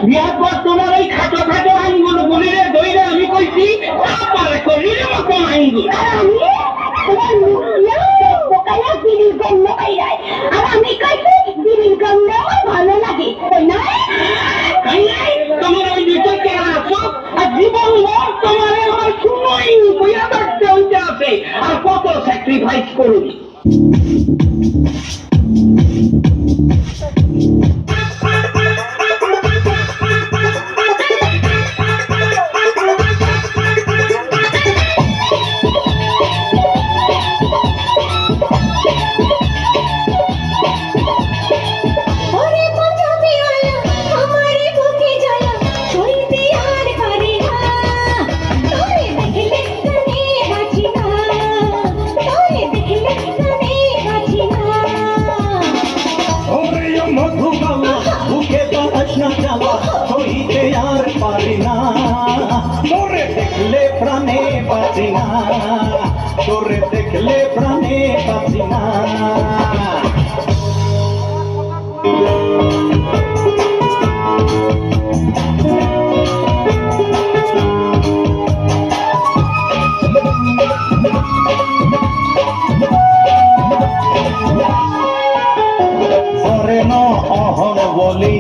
বিয়ার পর তোমার ওই খাটো খাটো আঙ্গুল গুলিরে দইরে আমি কইছি তারপরে কলির মতো আঙ্গুল ভালো লাগে তোমার ওই দুটো কেনা আসো আর জীবন ভর তোমার আমার শুনোই বইয়া থাকতে হইতে আছে আর কত স্যাক্রিফাইস করুন প্রাণে বাঁচি না তোরে দেখলে প্রাণে বাঁচি না ন অহন বলি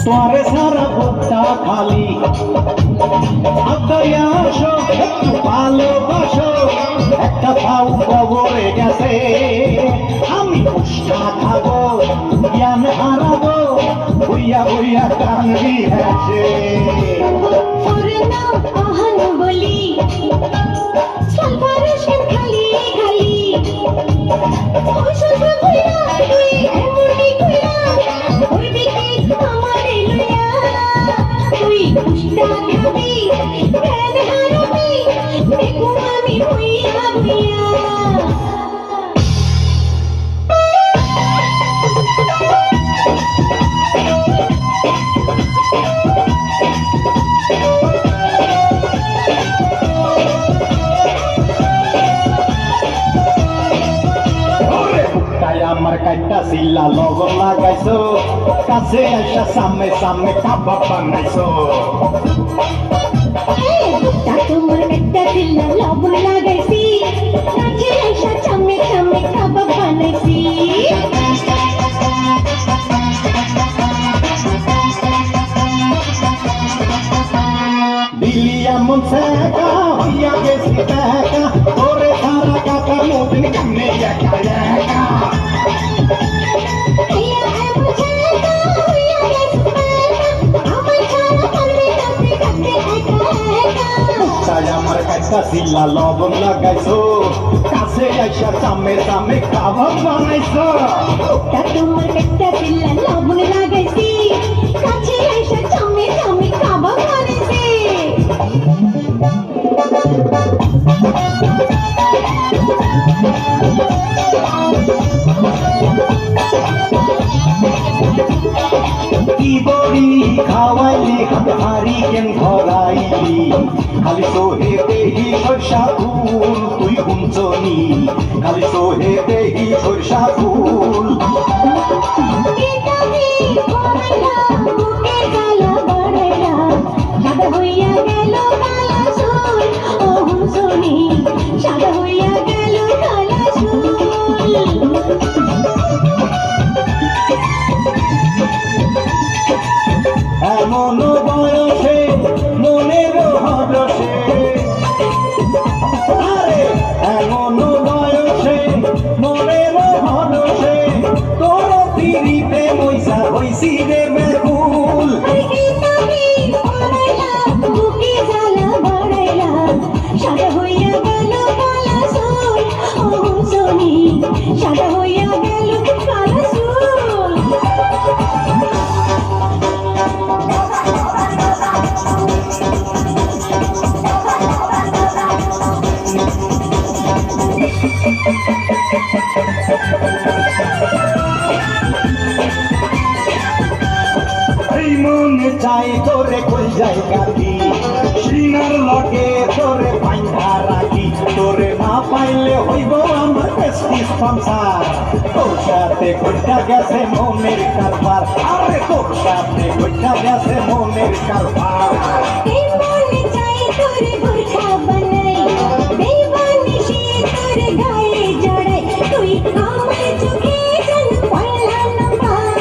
তোরে সারা বুকটা খালি আসো একটু ভালোবাসো একটা পাউ কবরে গেছে আমি উষ্ণা খাবো জ্ঞান হারাবো ভুইয়া ভুইয়া কান্দি হেসে বলি খালি খালি আমার কাইটা সিলা লগন লাগাইছো কাছে আইসা সামনে সামনে কাবাব বানাইছো তোমার কাইটা সিলা লগন লাগাইছি কাছে আইসা সামনে সামনে কাবাব বানাইছি দিলি এমন শেখা হইয়া গেছি দেখা তোরে সারা কাকা মোদিন কেমনে একা একা আমার কাছে সিলা লবণ লাগাইছো কাছে আইসা সামনে সামনে কাবাব বানাইছো তোমার কাছে সিলা লবণ লাগাইছি কাছে আইসা সামনে সামনে কাবাব বানাইছি কি বড়ি খাওয়াইলি হারি কেন ধরাইলি খালি সোহে দেহি সরষা ফুল তুই হুঞ্চনি খালি সোহে দেহি সরষা ফুল সাদা হইয়া গেল কালা এমন বয়সে মনের হরসে আরে এমন বয়সে মনের হরসে তোর পিড়িতে মইসা হইছি রে বেকুল সাদা হইয়া গেল কালা চুল ও সোনি সাদা হইয়া গেল কালা চুল এই মনে চাই তোরে কই যাই কাটি সিনার লগে তোরে পাইন্ধা রাখি, তোরে না পাইলে হইব আমার বেস্টি স্পন্সর। তোর সাথে কইটা গেছে মনের কারবার, আরে তোর সাথে কইটা গেছে মনের কারবার। এই মনে চাই তোরে বোরখা বানাই, বেইমানিসে তোরে গায়ে জড়াই, তুই আমার চোখে যেন পয়লা নাম্বার,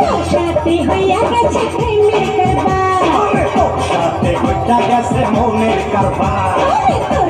তোর সাথে হইয়া গেছে প্রেমের কারবার, আরে তোর সাথে কইটা গেছে মনের কারবার। তোর